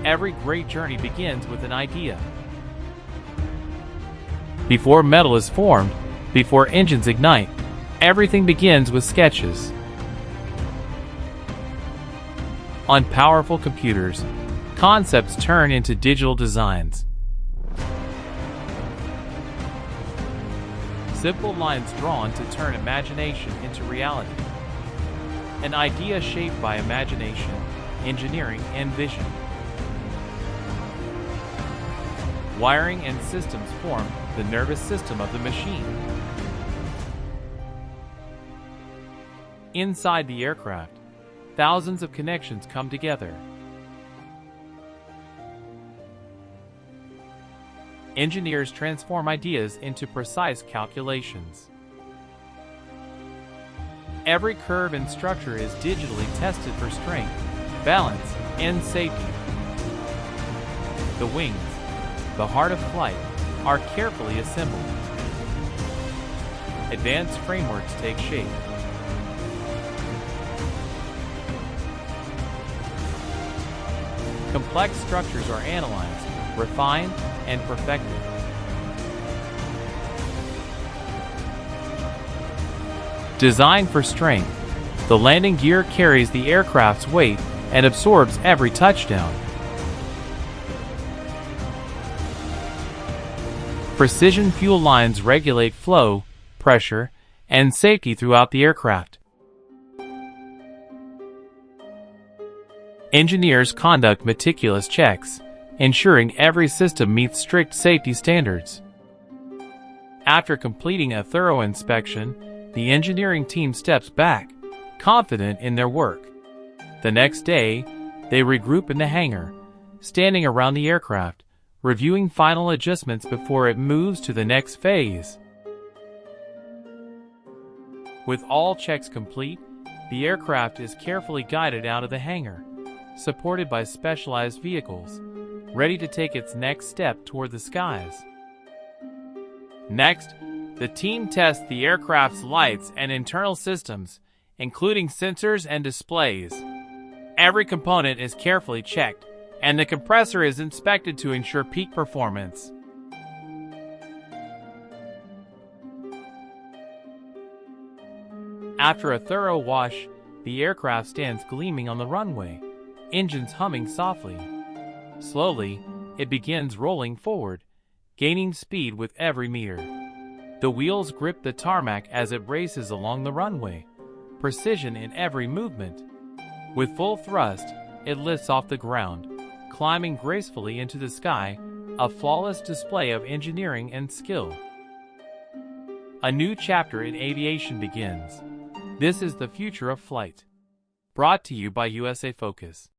Every great journey begins with an idea. Before metal is formed, before engines ignite, everything begins with sketches. On powerful computers, concepts turn into digital designs. Simple lines drawn to turn imagination into reality. An idea shaped by imagination, engineering, and vision. Wiring and systems form the nervous system of the machine. Inside the aircraft, thousands of connections come together. Engineers transform ideas into precise calculations. Every curve and structure is digitally tested for strength, balance, and safety. The wings, the heart of flight, are carefully assembled. Advanced frameworks take shape. Complex structures are analyzed, refined, and perfected. Designed for strength, the landing gear carries the aircraft's weight and absorbs every touchdown. Precision fuel lines regulate flow, pressure, and safety throughout the aircraft. Engineers conduct meticulous checks, ensuring every system meets strict safety standards. After completing a thorough inspection, the engineering team steps back, confident in their work. The next day, they regroup in the hangar, standing around the aircraft, reviewing final adjustments before it moves to the next phase. With all checks complete, the aircraft is carefully guided out of the hangar, supported by specialized vehicles, ready to take its next step toward the skies. Next, the team tests the aircraft's lights and internal systems, including sensors and displays. Every component is carefully checked, and the compressor is inspected to ensure peak performance. After a thorough wash, the aircraft stands gleaming on the runway, engines humming softly. Slowly, it begins rolling forward, gaining speed with every meter. The wheels grip the tarmac as it races along the runway, precision in every movement. With full thrust, it lifts off the ground, climbing gracefully into the sky, a flawless display of engineering and skill. A new chapter in aviation begins. This is the future of flight. Brought to you by USA Focus.